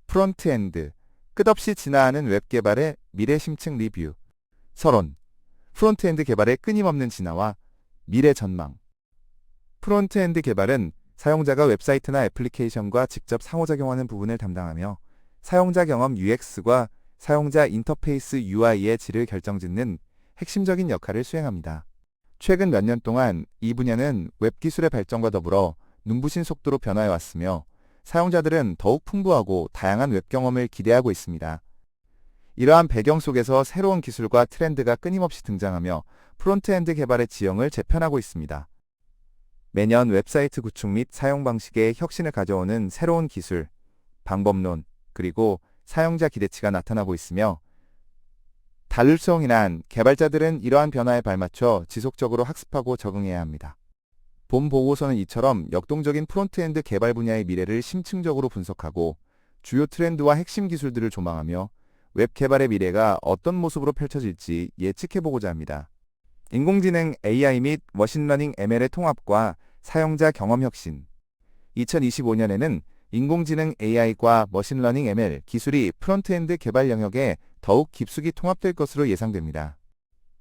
프론트엔드, 끝없이 진화하는 웹 개발의 미래 심층 리뷰. 서론, 프론트엔드 개발의 끊임없는 진화와 미래 전망. 프론트엔드 개발은 사용자가 웹사이트나 애플리케이션과 직접 상호작용하는 부분을 담당하며 사용자 경험 UX과 사용자 인터페이스 UI의 질을 결정짓는 핵심적인 역할을 수행합니다. 최근 몇 년 동안 이 분야는 웹 기술의 발전과 더불어 눈부신 속도로 변화해왔으며 사용자들은 더욱 풍부하고 다양한 웹 경험을 기대하고 있습니다. 이러한 배경 속에서 새로운 기술과 트렌드가 끊임없이 등장하며 프론트엔드 개발의 지형을 재편하고 있습니다. 매년 웹사이트 구축 및 사용 방식에 혁신을 가져오는 새로운 기술, 방법론, 그리고 사용자 기대치가 나타나고 있으며 다를 수 없는 개발자들은 이러한 변화에 발맞춰 지속적으로 학습하고 적응해야 합니다. 본 보고서는 이처럼 역동적인 프론트엔드 개발 분야의 미래를 심층적으로 분석하고 주요 트렌드와 핵심 기술들을 조망하며 웹 개발의 미래가 어떤 모습으로 펼쳐질지 예측해보고자 합니다. 인공지능 AI 및 머신러닝 ML의 통합과 사용자 경험 혁신. 2025년에는 인공지능 AI과 머신러닝 ML 기술이 프론트엔드 개발 영역에 더욱 깊숙이 통합될 것으로 예상됩니다.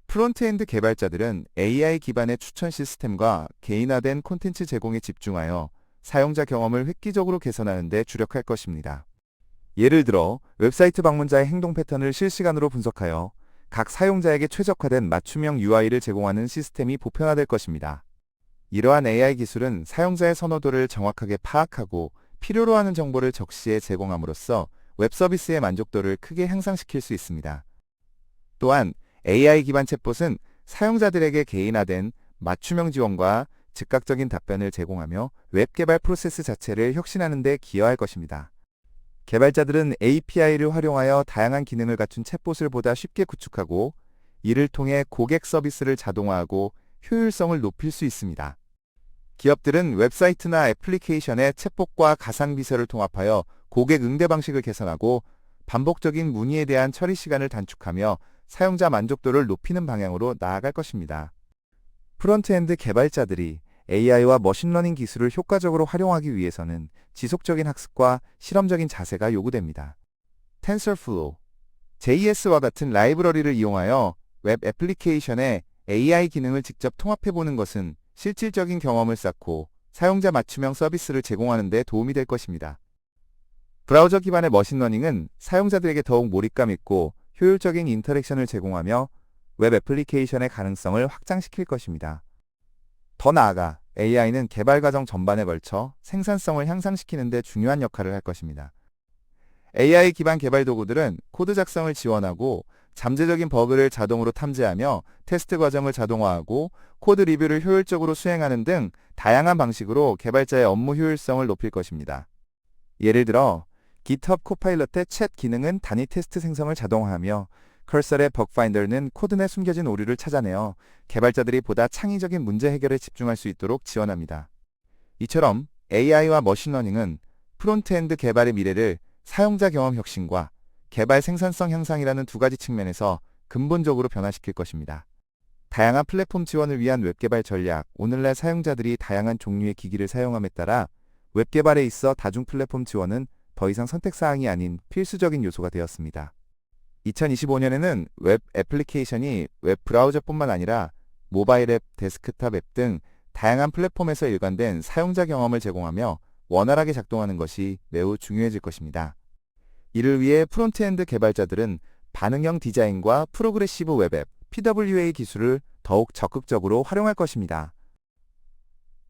프론트엔드 개발자들은 AI 기반의 추천 시스템과 개인화된 콘텐츠 제공에 집중하여 사용자 경험을 획기적으로 개선하는 데 주력할 것입니다. 예를 들어 웹사이트 방문자의 행동 패턴을 실시간으로 분석하여 각 사용자에게 최적화된 맞춤형 UI를 제공하는 시스템이 보편화될 것입니다. 이러한 AI 기술은 사용자의 선호도를 정확하게 파악하고 필요로 하는 정보를 적시에 제공함으로써 웹 서비스의 만족도를 크게 향상시킬 수 있습니다. 또한 AI 기반 챗봇은 사용자들에게 개인화된 맞춤형 지원과 즉각적인 답변을 제공하며 웹 개발 프로세스 자체를 혁신하는 데 기여할 것입니다. 개발자들은 API를 활용하여 다양한 기능을 갖춘 챗봇을 보다 쉽게 구축하고 이를 통해 고객 서비스를 자동화하고 효율성을 높일 수 있습니다. 기업들은 웹사이트나 애플리케이션의 챗봇과 가상 비서를 통합하여 고객 응대 방식을 개선하고 반복적인 문의에 대한 처리 시간을 단축하며 사용자 만족도를 높이는 방향으로 나아갈 것입니다. 프론트엔드 개발자들이 AI와 머신러닝 기술을 효과적으로 활용하기 위해서는 지속적인 학습과 실험적인 자세가 요구됩니다. TensorFlow, JS와 같은 라이브러리를 이용하여 웹 애플리케이션에 AI 기능을 직접 통합해보는 것은 실질적인 경험을 쌓고 사용자 맞춤형 서비스를 제공하는 데 도움이 될 것입니다. 브라우저 기반의 머신러닝은 사용자들에게 더욱 몰입감 있고 효율적인 인터랙션을 제공하며 웹 애플리케이션의 가능성을 확장시킬 것입니다. 더 나아가 AI는 개발 과정 전반에 걸쳐 생산성을 향상시키는 데 중요한 역할을 할 것입니다. AI 기반 개발 도구들은 코드 작성을 지원하고 잠재적인 버그를 자동으로 탐지하며 테스트 과정을 자동화하고 코드 리뷰를 효율적으로 수행하는 등 다양한 방식으로 개발자의 업무 효율성을 높일 것입니다. 예를 들어 GitHub 코파일럿의 챗 기능은 단위 테스트 생성을 자동화하며 커서의 버그파인더는 코드 내 숨겨진 오류를 찾아내어 개발자들이 보다 창의적인 문제 해결에 집중할 수 있도록 지원합니다. 이처럼 AI와 머신러닝은 프론트엔드 개발의 미래를 사용자 경험 혁신과 개발 생산성 향상이라는 두 가지 측면에서 근본적으로 변화시킬 것입니다. 다양한 플랫폼 지원을 위한 웹개발 전략. 오늘날 사용자들이 다양한 종류의 기기를 사용함에 따라 웹개발에 있어 다중 플랫폼 지원은 더 이상 선택사항이 아닌 필수적인 요소가 되었습니다. 2025년에는 웹 애플리케이션이 웹 브라우저뿐만 아니라 모바일 앱, 데스크탑 앱 등 다양한 플랫폼에서 일관된 사용자 경험을 제공하며 원활하게 작동하는 것이 매우 중요해질 것입니다. 이를 위해 프론트엔드 개발자들은 반응형 디자인과 프로그레시브 웹앱, PWA 기술을 더욱 적극적으로 활용할 것입니다.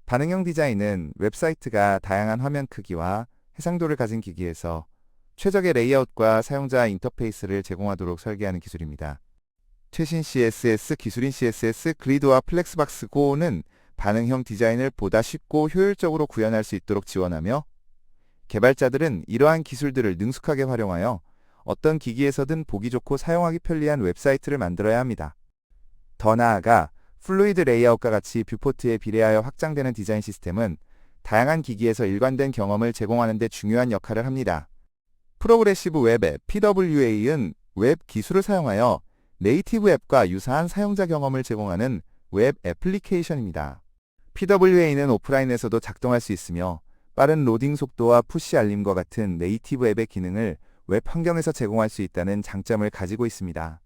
반응형 디자인은 웹사이트가 다양한 화면 크기와 해상도를 가진 기기에서 최적의 레이아웃과 사용자 인터페이스를 제공하도록 설계하는 기술입니다. 최신 CSS 기술인 CSS 그리드와 플렉스박스 고는 반응형 디자인을 보다 쉽고 효율적으로 구현할 수 있도록 지원하며 개발자들은 이러한 기술들을 능숙하게 활용하여 어떤 기기에서든 보기 좋고 사용하기 편리한 웹사이트를 만들어야 합니다. 더 나아가 플루이드 레이아웃과 같이 뷰포트에 비례하여 확장되는 디자인 시스템은 다양한 기기에서 일관된 경험을 제공하는 데 중요한 역할을 합니다. 프로그레시브 웹앱 PWA는 웹 기술을 사용하여 네이티브 앱과 유사한 사용자 경험을 제공하는 웹 애플리케이션입니다. PWA는 오프라인에서도 작동할 수 있으며 빠른 로딩 속도와 푸시 알림과 같은 네이티브 앱의 기능을 웹 환경에서 제공할 수 있다는 장점을 가지고 있습니다.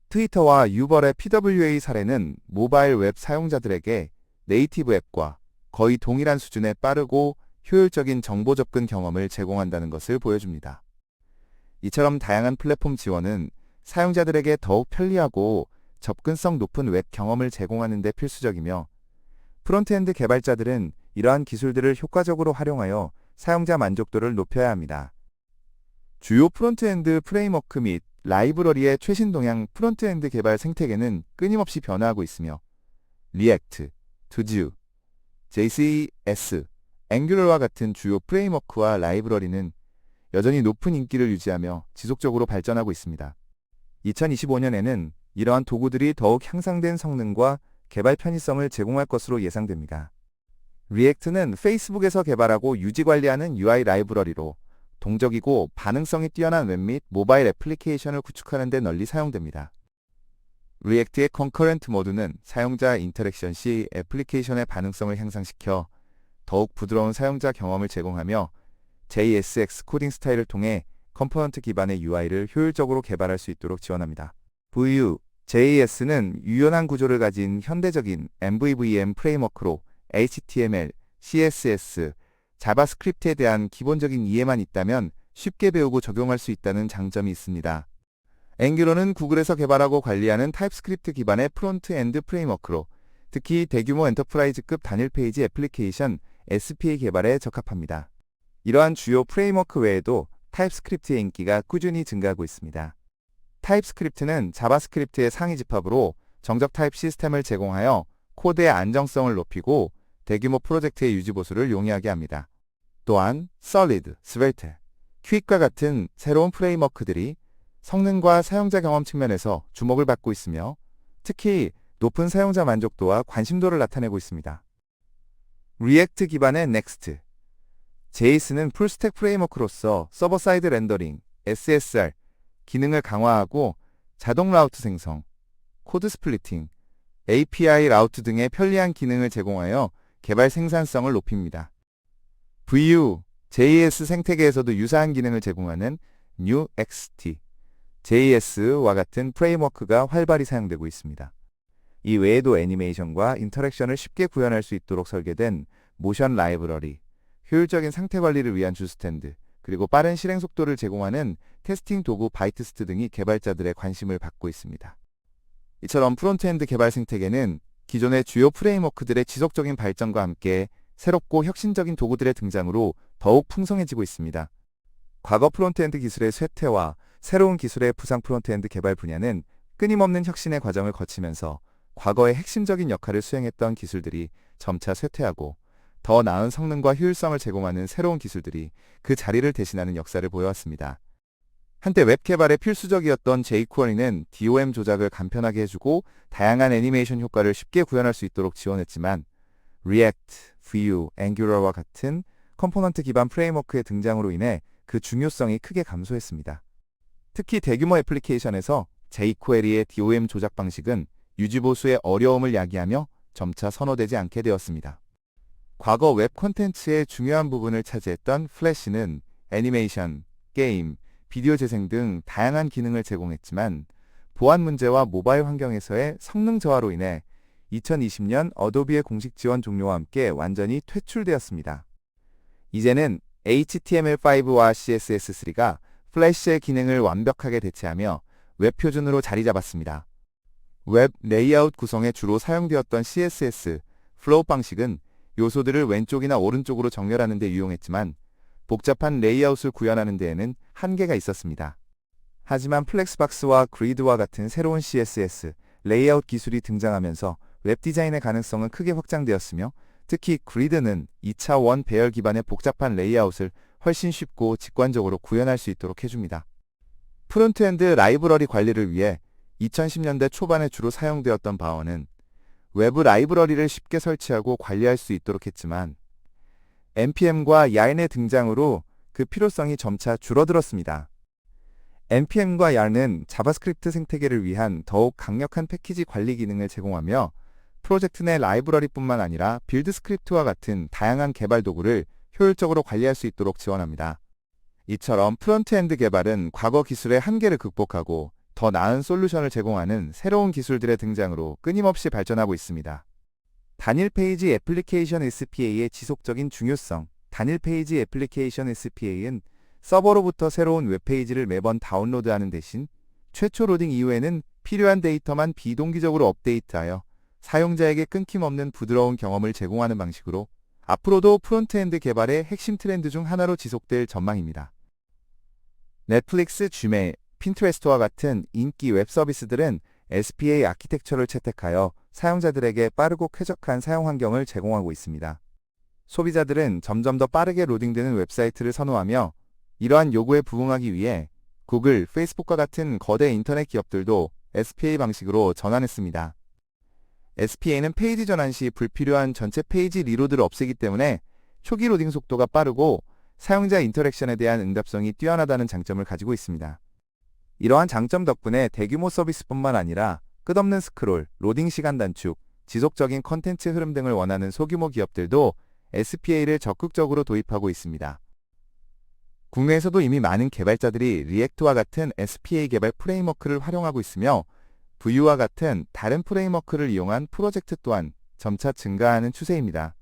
트위터와 유벌의 PWA 사례는 모바일 웹 사용자들에게 네이티브 앱과 거의 동일한 수준의 빠르고 효율적인 정보 접근 경험을 제공한다는 것을 보여줍니다. 이처럼 다양한 플랫폼 지원은 사용자들에게 더욱 편리하고 접근성 높은 웹 경험을 제공하는 데 필수적이며, 프론트엔드 개발자들은 이러한 기술들을 효과적으로 활용하여 사용자 만족도를 높여야 합니다. 주요 프론트엔드 프레임워크 및 라이브러리의 최신 동향. 프론트엔드 개발 생태계는 끊임없이 변화하고 있으며 리액트, Vue, JCS, 앵귤러와 같은 주요 프레임워크와 라이브러리는 여전히 높은 인기를 유지하며 지속적으로 발전하고 있습니다. 2025년에는 이러한 도구들이 더욱 향상된 성능과 개발 편의성을 제공할 것으로 예상됩니다. 리액트는 페이스북에서 개발하고 유지 관리하는 UI 라이브러리로 동적이고 반응성이 뛰어난 웹 및 모바일 애플리케이션을 구축하는 데 널리 사용됩니다. 리액트의 컨커런트 모드는 사용자 인터랙션 시 애플리케이션의 반응성을 향상시켜 더욱 부드러운 사용자 경험을 제공하며, JSX 코딩 스타일을 통해 컴포넌트 기반의 UI를 효율적으로 개발할 수 있도록 지원합니다. Vue, JS는 유연한 구조를 가진 현대적인 MVVM 프레임워크로 HTML, CSS, 자바스크립트에 대한 기본적인 이해만 있다면 쉽게 배우고 적용할 수 있다는 장점이 있습니다. 앵귤러는 구글에서 개발하고 관리하는 타입스크립트 기반의 프론트엔드 프레임워크로 특히 대규모 엔터프라이즈급 단일 페이지 애플리케이션 SPA 개발에 적합합니다. 이러한 주요 프레임워크 외에도 타입스크립트의 인기가 꾸준히 증가하고 있습니다. 타입스크립트는 자바스크립트의 상위 집합으로 정적 타입 시스템을 제공하여 코드의 안정성을 높이고 대규모 프로젝트의 유지 보수를 용이하게 합니다. 또한 Solid, Svelte, Qt과 같은 새로운 프레임워크들이 성능과 사용자 경험 측면에서 주목을 받고 있으며 특히 높은 사용자 만족도와 관심도를 나타내고 있습니다. 리액트 기반의 Next, JS는 풀스택 프레임워크로서 서버 사이드 렌더링, SSR, 기능을 강화하고 자동 라우트 생성, 코드 스플리팅, API 라우트 등의 편리한 기능을 제공하여 개발 생산성을 높입니다. Vue, JS 생태계에서도 유사한 기능을 제공하는 Nuxt, JS와 같은 프레임워크가 활발히 사용되고 있습니다. 이 외에도 애니메이션과 인터랙션을 쉽게 구현할 수 있도록 설계된 모션 라이브러리, 효율적인 상태 관리를 위한 주스탠드, 그리고 빠른 실행 속도를 제공하는 테스팅 도구 바이트스트 등이 개발자들의 관심을 받고 있습니다. 이처럼 프론트엔드 개발 생태계는 기존의 주요 프레임워크들의 지속적인 발전과 함께 새롭고 혁신적인 도구들의 등장으로 더욱 풍성해지고 있습니다. 과거 프론트엔드 기술의 쇠퇴와 새로운 기술의 부상. 프론트엔드 개발 분야는 끊임없는 혁신의 과정을 거치면서 과거의 핵심적인 역할을 수행했던 기술들이 점차 쇠퇴하고 더 나은 성능과 효율성을 제공하는 새로운 기술들이 그 자리를 대신하는 역사를 보여왔습니다. 한때 웹 개발에 필수적이었던 jQuery는 DOM 조작을 간편하게 해주고 다양한 애니메이션 효과를 쉽게 구현할 수 있도록 지원했지만 React, Vue, Angular와 같은 컴포넌트 기반 프레임워크의 등장으로 인해 그 중요성이 크게 감소했습니다. 특히 대규모 애플리케이션에서 jQuery의 DOM 조작 방식은 유지 보수의 어려움을 야기하며 점차 선호되지 않게 되었습니다. 과거 웹 콘텐츠의 중요한 부분을 차지했던 플래시는 애니메이션, 게임, 비디오 재생 등 다양한 기능을 제공했지만 보안 문제와 모바일 환경에서의 성능 저하로 인해 2020년 어도비의 공식 지원 종료와 함께 완전히 퇴출되었습니다. 이제는 HTML5와 CSS3가 플래시의 기능을 완벽하게 대체하며 웹 표준으로 자리 잡았습니다. 웹 레이아웃 구성에 주로 사용되었던 CSS, 플로우 방식은 요소들을 왼쪽이나 오른쪽으로 정렬하는 데 유용했지만 복잡한 레이아웃을 구현하는 데에는 한계가 있었습니다. 하지만 플렉스박스와 그리드와 같은 새로운 CSS, 레이아웃 기술이 등장하면서 웹 디자인의 가능성은 크게 확장되었으며 특히 그리드는 2차원 배열 기반의 복잡한 레이아웃을 훨씬 쉽고 직관적으로 구현할 수 있도록 해줍니다. 프론트엔드 라이브러리 관리를 위해 2010년대 초반에 주로 사용되었던 바워는 외부 라이브러리를 쉽게 설치하고 관리할 수 있도록 했지만 npm과 yarn의 등장으로 그 필요성이 점차 줄어들었습니다. npm과 yarn은 자바스크립트 생태계를 위한 더욱 강력한 패키지 관리 기능을 제공하며 프로젝트 내 라이브러리뿐만 아니라 빌드 스크립트와 같은 다양한 개발 도구를 효율적으로 관리할 수 있도록 지원합니다. 이처럼 프론트엔드 개발은 과거 기술의 한계를 극복하고 더 나은 솔루션을 제공하는 새로운 기술들의 등장으로 끊임없이 발전하고 있습니다. 단일 페이지 애플리케이션 SPA의 지속적인 중요성. 단일 페이지 애플리케이션 SPA는 서버로부터 새로운 웹페이지를 매번 다운로드하는 대신 최초 로딩 이후에는 필요한 데이터만 비동기적으로 업데이트하여 사용자에게 끊김없는 부드러운 경험을 제공하는 방식으로 앞으로도 프론트엔드 개발의 핵심 트렌드 중 하나로 지속될 전망입니다. 넷플릭스, 지메일, 핀트레스트와 같은 인기 웹 서비스들은 SPA 아키텍처를 채택하여 사용자들에게 빠르고 쾌적한 사용 환경을 제공하고 있습니다. 소비자들은 점점 더 빠르게 로딩되는 웹사이트를 선호하며 이러한 요구에 부응하기 위해 구글, 페이스북과 같은 거대 인터넷 기업들도 SPA 방식으로 전환했습니다. SPA는 페이지 전환 시 불필요한 전체 페이지 리로드를 없애기 때문에 초기 로딩 속도가 빠르고 사용자 인터랙션에 대한 응답성이 뛰어나다는 장점을 가지고 있습니다. 이러한 장점 덕분에 대규모 서비스뿐만 아니라 끝없는 스크롤, 로딩 시간 단축, 지속적인 컨텐츠 흐름 등을 원하는 소규모 기업들도 SPA를 적극적으로 도입하고 있습니다. 국내에서도 이미 많은 개발자들이 리액트와 같은 SPA 개발 프레임워크를 활용하고 있으며 Vue와 같은 다른 프레임워크를 이용한 프로젝트 또한 점차 증가하는 추세입니다.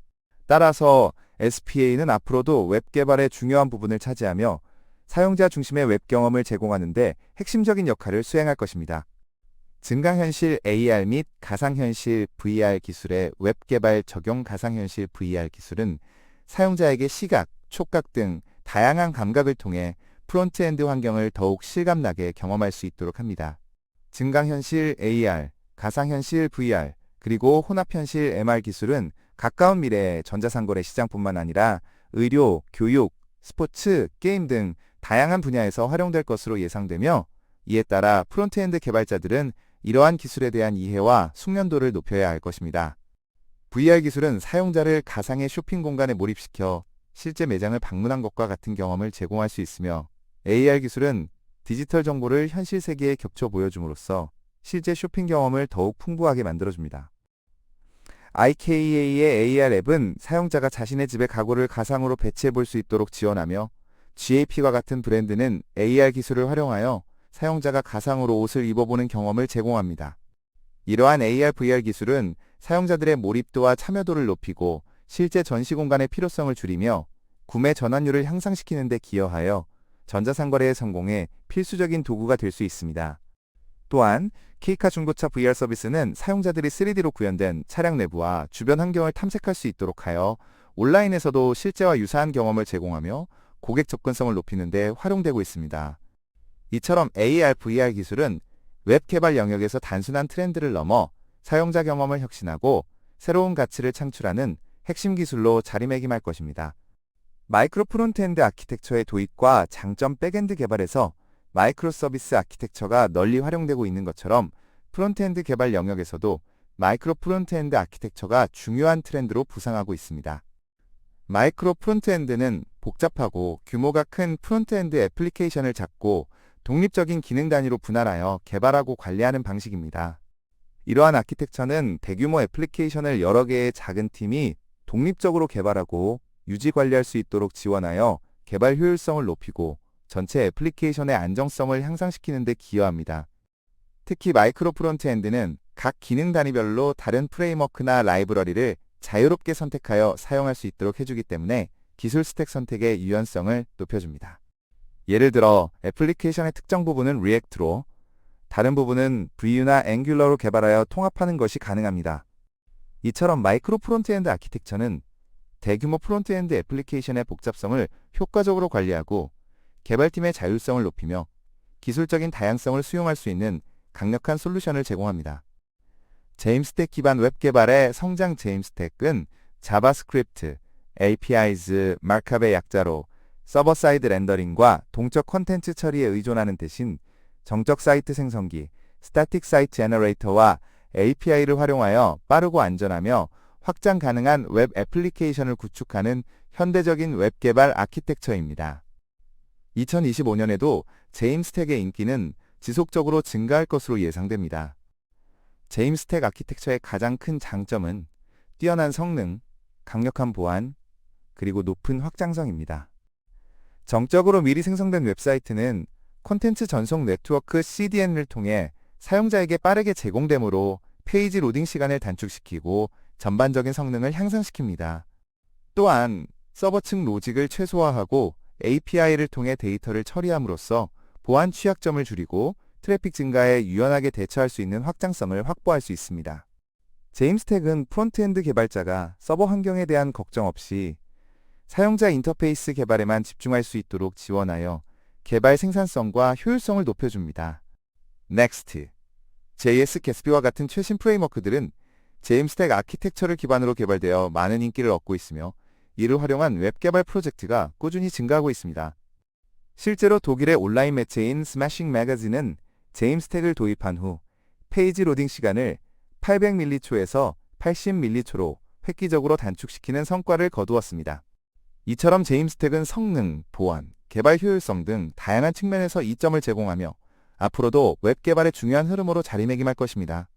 따라서 SPA는 앞으로도 웹 개발의 중요한 부분을 차지하며 사용자 중심의 웹 경험을 제공하는 데 핵심적인 역할을 수행할 것입니다. 증강현실 AR 및 가상현실 VR 기술의 웹 개발 적용. 가상현실 VR 기술은 사용자에게 시각, 촉각 등 다양한 감각을 통해 프론트엔드 환경을 더욱 실감나게 경험할 수 있도록 합니다. 증강현실 AR, 가상현실 VR, 그리고 혼합현실 MR 기술은 가까운 미래의 전자상거래 시장뿐만 아니라 의료, 교육, 스포츠, 게임 등 다양한 분야에서 활용될 것으로 예상되며 이에 따라 프론트엔드 개발자들은 이러한 기술에 대한 이해와 숙련도를 높여야 할 것입니다. VR 기술은 사용자를 가상의 쇼핑 공간에 몰입시켜 실제 매장을 방문한 것과 같은 경험을 제공할 수 있으며 AR 기술은 디지털 정보를 현실 세계에 겹쳐 보여줌으로써 실제 쇼핑 경험을 더욱 풍부하게 만들어줍니다. IKEA의 AR 앱은 사용자가 자신의 집의 가구를 가상으로 배치해 볼 수 있도록 지원하며 GAP와 같은 브랜드는 AR 기술을 활용하여 사용자가 가상으로 옷을 입어보는 경험을 제공합니다. 이러한 AR, VR 기술은 사용자들의 몰입도와 참여도를 높이고 실제 전시 공간의 필요성을 줄이며 구매 전환율을 향상시키는 데 기여하여 전자상거래의 성공에 필수적인 도구가 될 수 있습니다. 또한 케이카 중고차 VR 서비스는 사용자들이 3D로 구현된 차량 내부와 주변 환경을 탐색할 수 있도록 하여 온라인에서도 실제와 유사한 경험을 제공하며 고객 접근성을 높이는 데 활용되고 있습니다. 이처럼 AR, VR 기술은 웹 개발 영역에서 단순한 트렌드를 넘어 사용자 경험을 혁신하고 새로운 가치를 창출하는 핵심 기술로 자리매김할 것입니다. 마이크로 프론트엔드 아키텍처의 도입과 장점 백엔드 개발에서 마이크로 서비스 아키텍처가 널리 활용되고 있는 것처럼 프론트엔드 개발 영역에서도 마이크로 프론트엔드 아키텍처가 중요한 트렌드로 부상하고 있습니다. 마이크로 프론트엔드는 복잡하고 규모가 큰 프론트엔드 애플리케이션을 잡고 독립적인 기능 단위로 분할하여 개발하고 관리하는 방식입니다. 이러한 아키텍처는 대규모 애플리케이션을 여러 개의 작은 팀이 독립적으로 개발하고 유지 관리할 수 있도록 지원하여 개발 효율성을 높이고 전체 애플리케이션의 안정성을 향상시키는 데 기여합니다. 특히 마이크로 프론트엔드는 각 기능 단위별로 다른 프레임워크나 라이브러리를 자유롭게 선택하여 사용할 수 있도록 해주기 때문에 기술 스택 선택의 유연성을 높여줍니다. 예를 들어 애플리케이션의 특정 부분은 리액트로, 다른 부분은 Vue나 앵귤러로 개발하여 통합하는 것이 가능합니다. 이처럼 마이크로 프론트엔드 아키텍처는 대규모 프론트엔드 애플리케이션의 복잡성을 효과적으로 관리하고 개발팀의 자율성을 높이며 기술적인 다양성을 수용할 수 있는 강력한 솔루션을 제공합니다. 제임스택 기반 웹 개발의 성장. 제임스택은 자바스크립트, APIs, 마크업의 약자로 서버 사이드 렌더링과 동적 콘텐츠 처리에 의존하는 대신 정적 사이트 생성기, 스태틱 사이트 제너레이터와 API를 활용하여 빠르고 안전하며 확장 가능한 웹 애플리케이션을 구축하는 현대적인 웹 개발 아키텍처입니다. 2025년에도 제임스택의 인기는 지속적으로 증가할 것으로 예상됩니다. 제임스택 아키텍처의 가장 큰 장점은 뛰어난 성능, 강력한 보안, 그리고 높은 확장성입니다. 정적으로 미리 생성된 웹사이트는 콘텐츠 전송 네트워크 CDN을 통해 사용자에게 빠르게 제공되므로 페이지 로딩 시간을 단축시키고 전반적인 성능을 향상시킵니다. 또한 서버 측 로직을 최소화하고 API를 통해 데이터를 처리함으로써 보안 취약점을 줄이고 트래픽 증가에 유연하게 대처할 수 있는 확장성을 확보할 수 있습니다. 제임스텍은 프론트엔드 개발자가 서버 환경에 대한 걱정 없이 사용자 인터페이스 개발에만 집중할 수 있도록 지원하여 개발 생산성과 효율성을 높여줍니다. Next, JS 게스비와 같은 최신 프레임워크들은 제임스텍 아키텍처를 기반으로 개발되어 많은 인기를 얻고 있으며 이를 활용한 웹 개발 프로젝트가 꾸준히 증가하고 있습니다. 실제로 독일의 온라인 매체인 스매싱 매거진은 제임스텍을 도입한 후 페이지 로딩 시간을 800m초에서 80m초로 획기적으로 단축시키는 성과를 거두었습니다. 이처럼 제임스텍은 성능, 보안, 개발 효율성 등 다양한 측면에서 이점을 제공하며 앞으로도 웹 개발의 중요한 흐름으로 자리매김할 것입니다.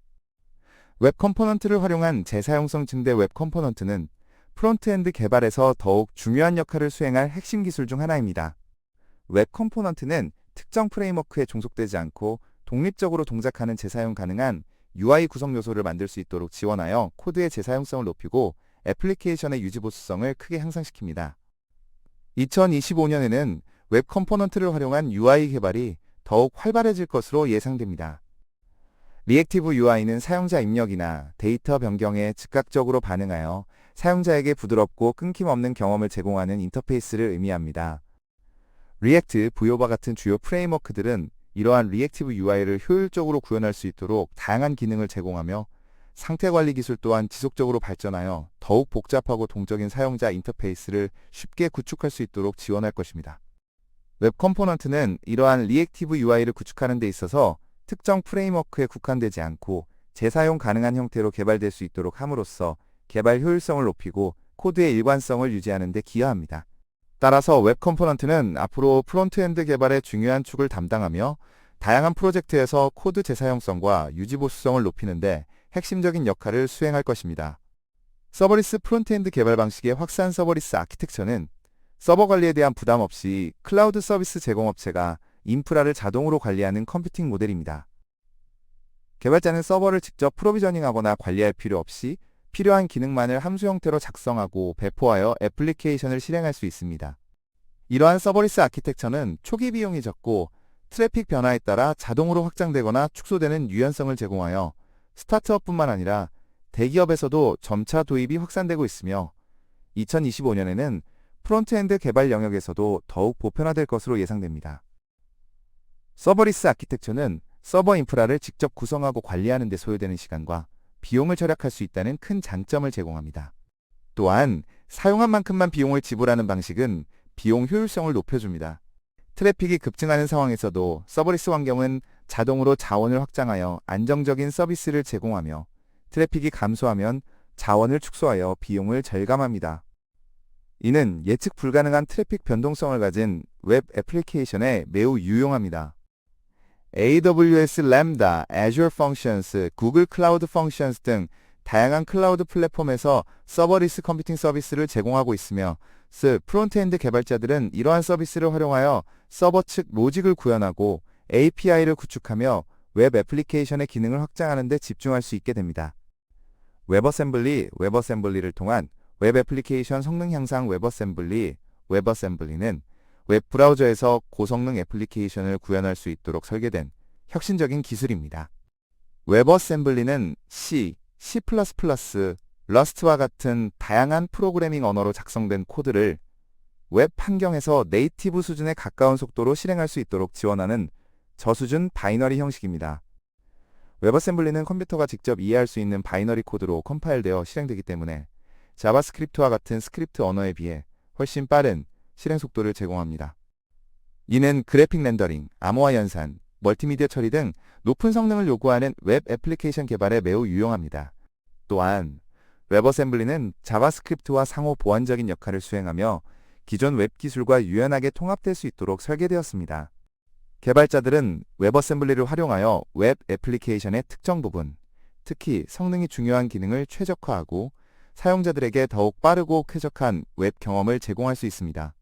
웹 컴포넌트를 활용한 재사용성 증대 웹 컴포넌트는 프론트엔드 개발에서 더욱 중요한 역할을 수행할 핵심 기술 중 하나입니다. 웹 컴포넌트는 특정 프레임워크에 종속되지 않고 독립적으로 동작하는 재사용 가능한 UI 구성 요소를 만들 수 있도록 지원하여 코드의 재사용성을 높이고 애플리케이션의 유지보수성을 크게 향상시킵니다. 2025년에는 웹 컴포넌트를 활용한 UI 개발이 더욱 활발해질 것으로 예상됩니다. 리액티브 UI는 사용자 입력이나 데이터 변경에 즉각적으로 반응하여 사용자에게 부드럽고 끊김없는 경험을 제공하는 인터페이스를 의미합니다. 리액트, Vue와 같은 주요 프레임워크들은 이러한 리액티브 UI를 효율적으로 구현할 수 있도록 다양한 기능을 제공하며 상태 관리 기술 또한 지속적으로 발전하여 더욱 복잡하고 동적인 사용자 인터페이스를 쉽게 구축할 수 있도록 지원할 것입니다. 웹 컴포넌트는 이러한 리액티브 UI를 구축하는 데 있어서 특정 프레임워크에 국한되지 않고 재사용 가능한 형태로 개발될 수 있도록 함으로써 개발 효율성을 높이고 코드의 일관성을 유지하는 데 기여합니다. 따라서 웹 컴포넌트는 앞으로 프론트엔드 개발의 중요한 축을 담당하며 다양한 프로젝트에서 코드 재사용성과 유지보수성을 높이는 데 핵심적인 역할을 수행할 것입니다. 서버리스 프론트엔드 개발 방식의 확산 서버리스 아키텍처는 서버 관리에 대한 부담 없이 클라우드 서비스 제공업체가 인프라를 자동으로 관리하는 컴퓨팅 모델입니다. 개발자는 서버를 직접 프로비저닝하거나 관리할 필요 없이 필요한 기능만을 함수 형태로 작성하고 배포하여 애플리케이션을 실행할 수 있습니다. 이러한 서버리스 아키텍처는 초기 비용이 적고 트래픽 변화에 따라 자동으로 확장되거나 축소되는 유연성을 제공하여 스타트업뿐만 아니라 대기업에서도 점차 도입이 확산되고 있으며 2025년에는 프론트엔드 개발 영역에서도 더욱 보편화될 것으로 예상됩니다. 서버리스 아키텍처는 서버 인프라를 직접 구성하고 관리하는 데 소요되는 시간과 비용을 절약할 수 있다는 큰 장점을 제공합니다. 또한 사용한 만큼만 비용을 지불하는 방식은 비용 효율성을 높여줍니다. 트래픽이 급증하는 상황에서도 서버리스 환경은 자동으로 자원을 확장하여 안정적인 서비스를 제공하며 트래픽이 감소하면 자원을 축소하여 비용을 절감합니다. 이는 예측 불가능한 트래픽 변동성을 가진 웹 애플리케이션에 매우 유용합니다. AWS 램다, Azure Functions, 구글 클라우드 펑션스 등 다양한 클라우드 플랫폼에서 서버리스 컴퓨팅 서비스를 제공하고 있으며 프론트엔드 개발자들은 이러한 서비스를 활용하여 서버 측 로직을 구현하고 API를 구축하며 웹 애플리케이션의 기능을 확장하는 데 집중할 수 있게 됩니다. 웹어셈블리를 통한 웹 애플리케이션 성능 향상 웹어셈블리는 웹 브라우저에서 고성능 애플리케이션을 구현할 수 있도록 설계된 혁신적인 기술입니다. 웹어셈블리는 C, C++, 러스트와 같은 다양한 프로그래밍 언어로 작성된 코드를 웹 환경에서 네이티브 수준에 가까운 속도로 실행할 수 있도록 지원하는 저수준 바이너리 형식입니다. 웹어셈블리는 컴퓨터가 직접 이해할 수 있는 바이너리 코드로 컴파일되어 실행되기 때문에 자바스크립트와 같은 스크립트 언어에 비해 훨씬 빠른 실행 속도를 제공합니다. 이는 그래픽 렌더링, 암호화 연산, 멀티미디어 처리 등 높은 성능을 요구하는 웹 애플리케이션 개발에 매우 유용합니다. 또한 웹어셈블리는 자바스크립트와 상호 보완적인 역할을 수행하며 기존 웹 기술과 유연하게 통합될 수 있도록 설계되었습니다. 개발자들은 웹어셈블리를 활용하여 웹 애플리케이션의 특정 부분, 특히 성능이 중요한 기능을 최적화하고 사용자들에게 더욱 빠르고 쾌적한 웹 경험을 제공할 수 있습니다.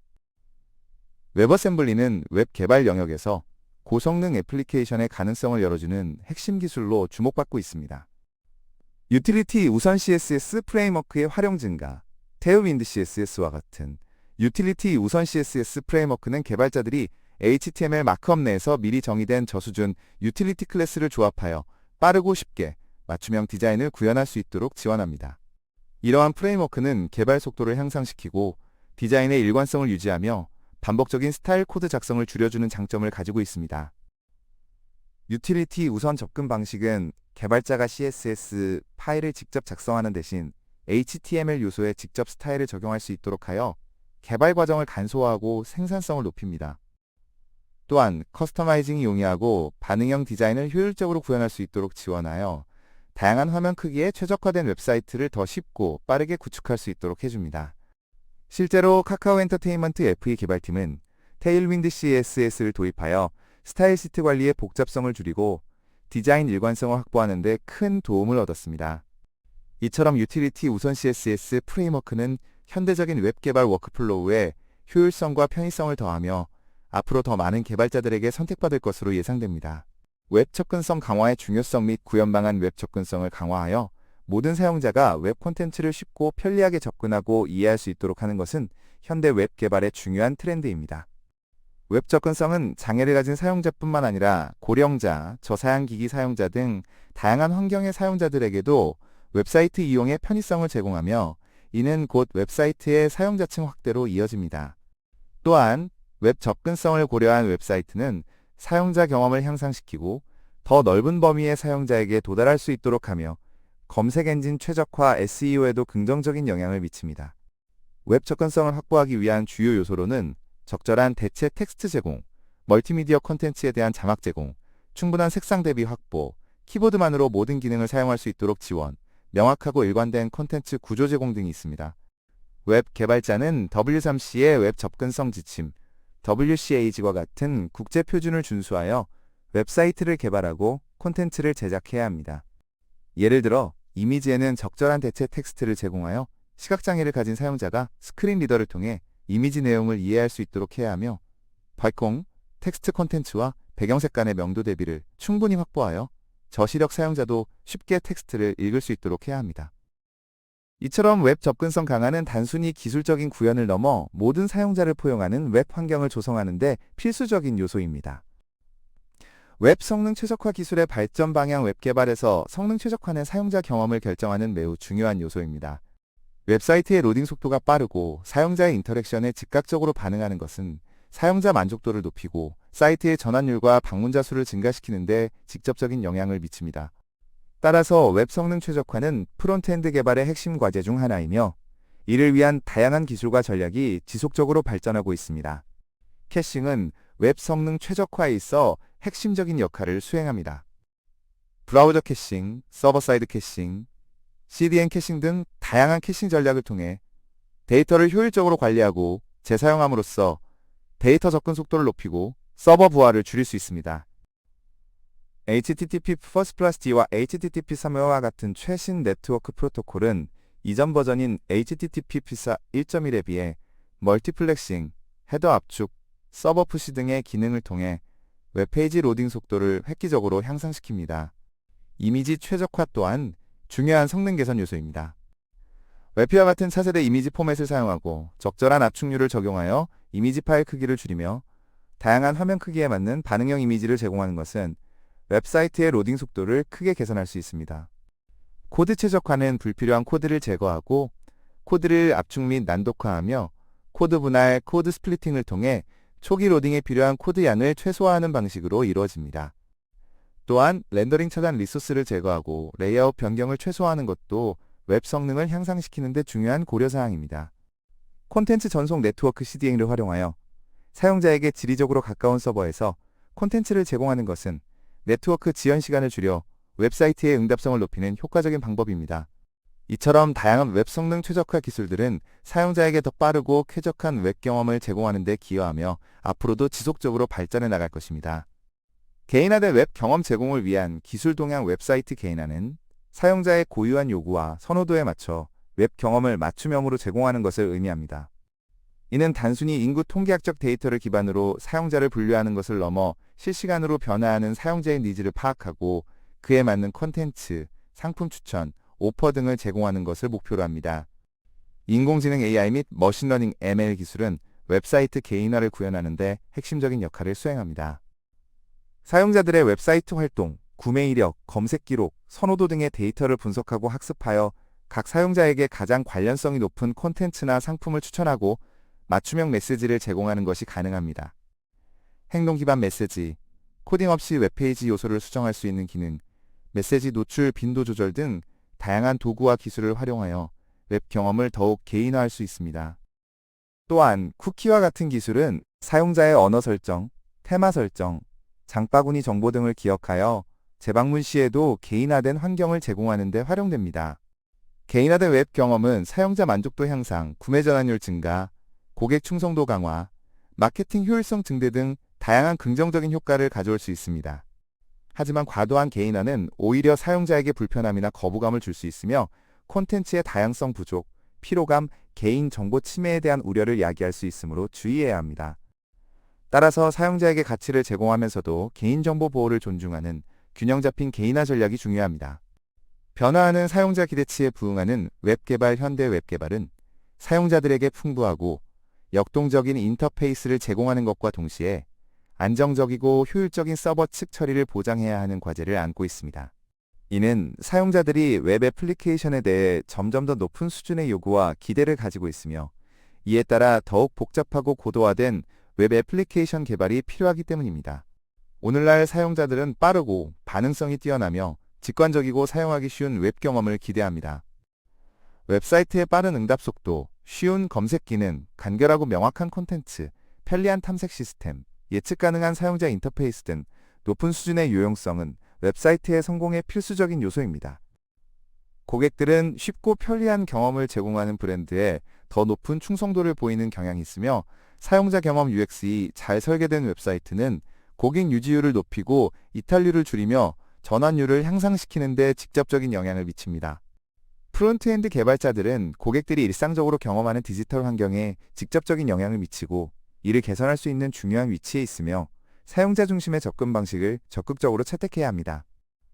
웹어셈블리는 웹 개발 영역에서 고성능 애플리케이션의 가능성을 열어주는 핵심 기술로 주목받고 있습니다. 유틸리티 우선 CSS 프레임워크의 활용 증가, 테일윈드 CSS와 같은 유틸리티 우선 CSS 프레임워크는 개발자들이 HTML 마크업 내에서 미리 정의된 저수준 유틸리티 클래스를 조합하여 빠르고 쉽게 맞춤형 디자인을 구현할 수 있도록 지원합니다. 이러한 프레임워크는 개발 속도를 향상시키고 디자인의 일관성을 유지하며 반복적인 스타일 코드 작성을 줄여주는 장점을 가지고 있습니다. 유틸리티 우선 접근 방식은 개발자가 CSS 파일을 직접 작성하는 대신 HTML 요소에 직접 스타일을 적용할 수 있도록 하여 개발 과정을 간소화하고 생산성을 높입니다. 또한 커스터마이징이 용이하고 반응형 디자인을 효율적으로 구현할 수 있도록 지원하여 다양한 화면 크기에 최적화된 웹사이트를 더 쉽고 빠르게 구축할 수 있도록 해줍니다. 실제로 카카오 엔터테인먼트 FE 개발팀은 테일윈드 CSS를 도입하여 스타일 시트 관리의 복잡성을 줄이고 디자인 일관성을 확보하는 데 큰 도움을 얻었습니다. 이처럼 유틸리티 우선 CSS 프레임워크는 현대적인 웹 개발 워크플로우에 효율성과 편의성을 더하며 앞으로 더 많은 개발자들에게 선택받을 것으로 예상됩니다. 웹 접근성 강화의 중요성 및 구현 방안 웹 접근성을 강화하여 모든 사용자가 웹 콘텐츠를 쉽고 편리하게 접근하고 이해할 수 있도록 하는 것은 현대 웹 개발의 중요한 트렌드입니다. 웹 접근성은 장애를 가진 사용자뿐만 아니라 고령자, 저사양기기 사용자 등 다양한 환경의 사용자들에게도 웹사이트 이용의 편의성을 제공하며 이는 곧 웹사이트의 사용자층 확대로 이어집니다. 또한 웹 접근성을 고려한 웹사이트는 사용자 경험을 향상시키고 더 넓은 범위의 사용자에게 도달할 수 있도록 하며 검색 엔진 최적화 SEO에도 긍정적인 영향을 미칩니다. 웹 접근성을 확보하기 위한 주요 요소로는 적절한 대체 텍스트 제공, 멀티미디어 콘텐츠에 대한 자막 제공, 충분한 색상 대비 확보, 키보드만으로 모든 기능을 사용할 수 있도록 지원, 명확하고 일관된 콘텐츠 구조 제공 등이 있습니다. 웹 개발자는 W3C의 웹 접근성 지침, WCAG과 같은 국제 표준을 준수하여 웹사이트를 개발하고 콘텐츠를 제작해야 합니다. 예를 들어 이미지에는 적절한 대체 텍스트를 제공하여 시각장애를 가진 사용자가 스크린 리더를 통해 이미지 내용을 이해할 수 있도록 해야 하며 발콩, 텍스트 콘텐츠와 배경색 간의 명도 대비를 충분히 확보하여 저시력 사용자도 쉽게 텍스트를 읽을 수 있도록 해야 합니다. 이처럼 웹 접근성 강화는 단순히 기술적인 구현을 넘어 모든 사용자를 포용하는 웹 환경을 조성하는 데 필수적인 요소입니다. 웹 성능 최적화 기술의 발전 방향 웹 개발에서 성능 최적화는 사용자 경험을 결정하는 매우 중요한 요소입니다. 웹사이트의 로딩 속도가 빠르고 사용자의 인터랙션에 즉각적으로 반응하는 것은 사용자 만족도를 높이고 사이트의 전환율과 방문자 수를 증가시키는 데 직접적인 영향을 미칩니다. 따라서 웹 성능 최적화는 프론트엔드 개발의 핵심 과제 중 하나이며 이를 위한 다양한 기술과 전략이 지속적으로 발전하고 있습니다. 캐싱은 웹 성능 최적화에 있어 핵심적인 역할을 수행합니다. 브라우저 캐싱, 서버 사이드 캐싱, CDN 캐싱 등 다양한 캐싱 전략을 통해 데이터를 효율적으로 관리하고 재사용함으로써 데이터 접근 속도를 높이고 서버 부하를 줄일 수 있습니다. HTTP First+D와 HTTP 3회와 같은 최신 네트워크 프로토콜은 이전 버전인 HTTP PSA 1.1에 비해 멀티플렉싱, 헤더 압축, 서버 푸시 등의 기능을 통해 웹페이지 로딩 속도를 획기적으로 향상시킵니다. 이미지 최적화 또한 중요한 성능 개선 요소입니다. 웹피와 같은 차세대 이미지 포맷을 사용하고 적절한 압축률을 적용하여 이미지 파일 크기를 줄이며 다양한 화면 크기에 맞는 반응형 이미지를 제공하는 것은 웹사이트의 로딩 속도를 크게 개선할 수 있습니다. 코드 최적화는 불필요한 코드를 제거하고 코드를 압축 및 난독화하며 코드 분할, 코드 스플리팅을 통해 초기 로딩에 필요한 코드 양을 최소화하는 방식으로 이루어집니다. 또한 렌더링 차단 리소스를 제거하고 레이아웃 변경을 최소화하는 것도 웹 성능을 향상시키는 데 중요한 고려사항입니다. 콘텐츠 전송 네트워크 CDN을 활용하여 사용자에게 지리적으로 가까운 서버에서 콘텐츠를 제공하는 것은 네트워크 지연 시간을 줄여 웹사이트의 응답성을 높이는 효과적인 방법입니다. 이처럼 다양한 웹 성능 최적화 기술들은 사용자에게 더 빠르고 쾌적한 웹 경험을 제공하는 데 기여하며 앞으로도 지속적으로 발전해 나갈 것입니다. 개인화된 웹 경험 제공을 위한 기술 동향 웹사이트 개인화는 사용자의 고유한 요구와 선호도에 맞춰 웹 경험을 맞춤형으로 제공하는 것을 의미합니다. 이는 단순히 인구 통계학적 데이터를 기반으로 사용자를 분류하는 것을 넘어 실시간으로 변화하는 사용자의 니즈를 파악하고 그에 맞는 콘텐츠, 상품 추천, 오퍼 등을 제공하는 것을 목표로 합니다. 인공지능 AI 및 머신러닝 ML 기술은 웹사이트 개인화를 구현하는 데 핵심적인 역할을 수행합니다. 사용자들의 웹사이트 활동, 구매 이력, 검색 기록, 선호도 등의 데이터를 분석하고 학습하여 각 사용자에게 가장 관련성이 높은 콘텐츠나 상품을 추천하고 맞춤형 메시지를 제공하는 것이 가능합니다. 행동 기반 메시지, 코딩 없이 웹페이지 요소를 수정할 수 있는 기능, 메시지 노출 빈도 조절 등 다양한 도구와 기술을 활용하여 웹 경험을 더욱 개인화할 수 있습니다. 또한 쿠키와 같은 기술은 사용자의 언어 설정, 테마 설정, 장바구니 정보 등을 기억하여 재방문 시에도 개인화된 환경을 제공하는 데 활용됩니다. 개인화된 웹 경험은 사용자 만족도 향상, 구매 전환율 증가, 고객 충성도 강화, 마케팅 효율성 증대 등 다양한 긍정적인 효과를 가져올 수 있습니다. 하지만 과도한 개인화는 오히려 사용자에게 불편함이나 거부감을 줄 수 있으며 콘텐츠의 다양성 부족, 피로감, 개인 정보 침해에 대한 우려를 야기할 수 있으므로 주의해야 합니다. 따라서 사용자에게 가치를 제공하면서도 개인정보 보호를 존중하는 균형 잡힌 개인화 전략이 중요합니다. 변화하는 사용자 기대치에 부응하는 웹개발 현대 웹개발은 사용자들에게 풍부하고 역동적인 인터페이스를 제공하는 것과 동시에 안정적이고 효율적인 서버 측 처리를 보장해야 하는 과제를 안고 있습니다. 이는 사용자들이 웹 애플리케이션에 대해 점점 더 높은 수준의 요구와 기대를 가지고 있으며 이에 따라 더욱 복잡하고 고도화된 웹 애플리케이션 개발이 필요하기 때문입니다. 오늘날 사용자들은 빠르고 반응성이 뛰어나며 직관적이고 사용하기 쉬운 웹 경험을 기대합니다. 웹사이트의 빠른 응답 속도, 쉬운 검색 기능, 간결하고 명확한 콘텐츠, 편리한 탐색 시스템, 예측 가능한 사용자 인터페이스 등 높은 수준의 유용성은 웹사이트의 성공의 필수적인 요소입니다. 고객들은 쉽고 편리한 경험을 제공하는 브랜드에 더 높은 충성도를 보이는 경향이 있으며 사용자 경험 UX이 잘 설계된 웹사이트는 고객 유지율을 높이고 이탈률을 줄이며 전환율을 향상시키는 데 직접적인 영향을 미칩니다. 프론트엔드 개발자들은 고객들이 일상적으로 경험하는 디지털 환경에 직접적인 영향을 미치고 이를 개선할 수 있는 중요한 위치에 있으며 사용자 중심의 접근 방식을 적극적으로 채택해야 합니다.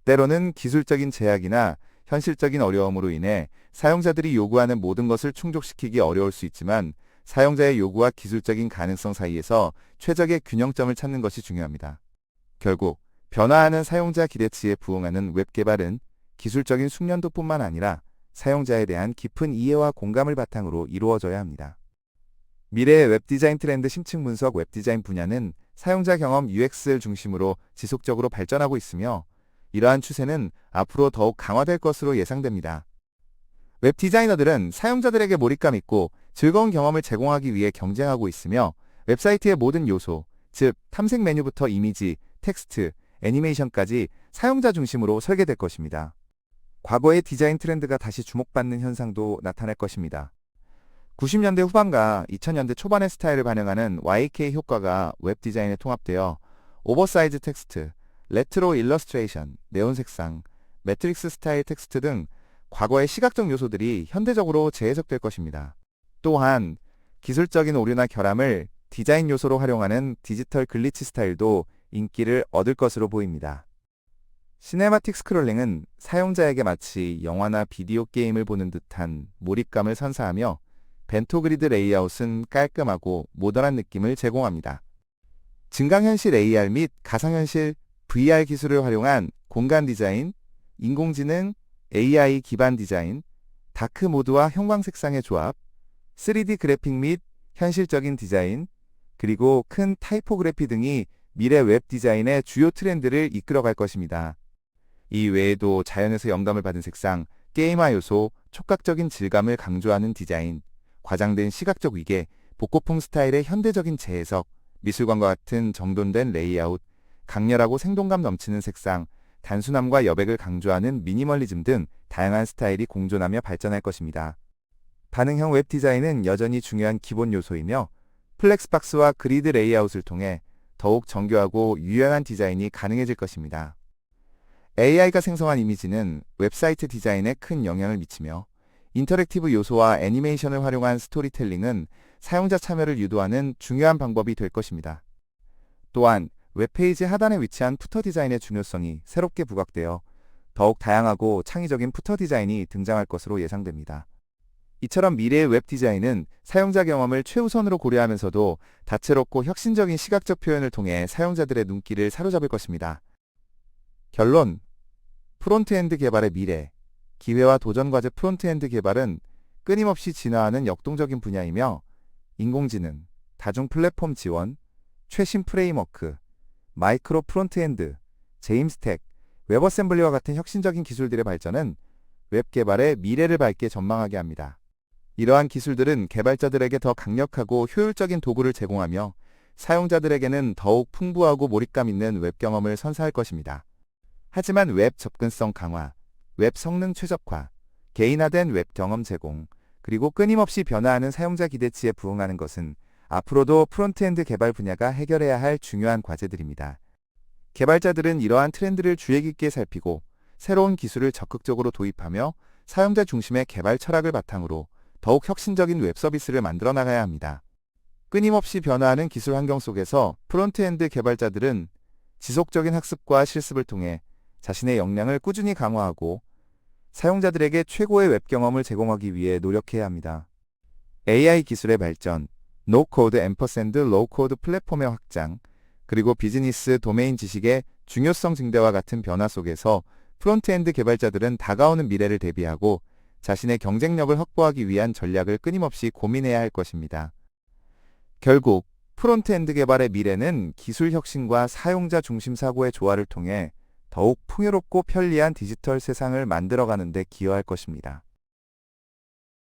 때로는 기술적인 제약이나 현실적인 어려움으로 인해 사용자들이 요구하는 모든 것을 충족시키기 어려울 수 있지만 사용자의 요구와 기술적인 가능성 사이에서 최적의 균형점을 찾는 것이 중요합니다. 결국 변화하는 사용자 기대치에 부응하는 웹 개발은 기술적인 숙련도뿐만 아니라 사용자에 대한 깊은 이해와 공감을 바탕으로 이루어져야 합니다. 미래의 웹 디자인 트렌드 심층 분석 웹 디자인 분야는 사용자 경험 UX를 중심으로 지속적으로 발전하고 있으며 이러한 추세는 앞으로 더욱 강화될 것으로 예상됩니다. 웹 디자이너들은 사용자들에게 몰입감 있고 즐거운 경험을 제공하기 위해 경쟁하고 있으며 웹사이트의 모든 요소, 즉 탐색 메뉴부터 이미지, 텍스트, 애니메이션까지 사용자 중심으로 설계될 것입니다. 과거의 디자인 트렌드가 다시 주목받는 현상도 나타날 것입니다. 90년대 후반과 2000년대 초반의 스타일을 반영하는 YK 효과가 웹 디자인에 통합되어 오버사이즈 텍스트, 레트로 일러스트레이션, 네온 색상, 매트릭스 스타일 텍스트 등 과거의 시각적 요소들이 현대적으로 재해석될 것입니다. 또한 기술적인 오류나 결함을 디자인 요소로 활용하는 디지털 글리치 스타일도 인기를 얻을 것으로 보입니다. 시네마틱 스크롤링은 사용자에게 마치 영화나 비디오 게임을 보는 듯한 몰입감을 선사하며 벤토 그리드 레이아웃은 깔끔하고 모던한 느낌을 제공합니다. 증강현실 AR 및 가상현실 VR 기술을 활용한 공간 디자인, 인공지능, AI 기반 디자인, 다크 모드와 형광색상의 조합, 3D 그래픽 및 현실적인 디자인, 그리고 큰 타이포그래피 등이 미래 웹 디자인의 주요 트렌드를 이끌어갈 것입니다. 이 외에도 자연에서 영감을 받은 색상, 게임화 요소, 촉각적인 질감을 강조하는 디자인, 과장된 시각적 위계, 복고풍 스타일의 현대적인 재해석, 미술관과 같은 정돈된 레이아웃, 강렬하고 생동감 넘치는 색상, 단순함과 여백을 강조하는 미니멀리즘 등 다양한 스타일이 공존하며 발전할 것입니다. 반응형 웹 디자인은 여전히 중요한 기본 요소이며 플렉스박스와 그리드 레이아웃을 통해 더욱 정교하고 유연한 디자인이 가능해질 것입니다. AI가 생성한 이미지는 웹사이트 디자인에 큰 영향을 미치며 인터랙티브 요소와 애니메이션을 활용한 스토리텔링은 사용자 참여를 유도하는 중요한 방법이 될 것입니다. 또한 웹페이지 하단에 위치한 푸터 디자인의 중요성이 새롭게 부각되어 더욱 다양하고 창의적인 푸터 디자인이 등장할 것으로 예상됩니다. 이처럼 미래의 웹 디자인은 사용자 경험을 최우선으로 고려하면서도 다채롭고 혁신적인 시각적 표현을 통해 사용자들의 눈길을 사로잡을 것입니다. 결론, 프론트엔드 개발의 미래, 기회와 도전 과제. 프론트엔드 개발은 끊임없이 진화하는 역동적인 분야이며 인공지능, 다중 플랫폼 지원, 최신 프레임워크, 마이크로 프론트엔드, 제임스텍, 웹어셈블리와 같은 혁신적인 기술들의 발전은 웹 개발의 미래를 밝게 전망하게 합니다. 이러한 기술들은 개발자들에게 더 강력하고 효율적인 도구를 제공하며 사용자들에게는 더욱 풍부하고 몰입감 있는 웹 경험을 선사할 것입니다. 하지만 웹 접근성 강화, 웹 성능 최적화, 개인화된 웹 경험 제공, 그리고 끊임없이 변화하는 사용자 기대치에 부응하는 것은 앞으로도 프론트엔드 개발 분야가 해결해야 할 중요한 과제들입니다. 개발자들은 이러한 트렌드를 주의 깊게 살피고 새로운 기술을 적극적으로 도입하며 사용자 중심의 개발 철학을 바탕으로 더욱 혁신적인 웹 서비스를 만들어 나가야 합니다. 끊임없이 변화하는 기술 환경 속에서 프론트엔드 개발자들은 지속적인 학습과 실습을 통해 자신의 역량을 꾸준히 강화하고 사용자들에게 최고의 웹 경험을 제공하기 위해 노력해야 합니다. AI 기술의 발전, 노코드 앰퍼샌드 로우코드 플랫폼의 확장, 그리고 비즈니스 도메인 지식의 중요성 증대와 같은 변화 속에서 프론트엔드 개발자들은 다가오는 미래를 대비하고 자신의 경쟁력을 확보하기 위한 전략을 끊임없이 고민해야 할 것입니다. 결국 프론트엔드 개발의 미래는 기술 혁신과 사용자 중심 사고의 조화를 통해 더욱 풍요롭고 편리한 디지털 세상을 만들어가는 데 기여할 것입니다.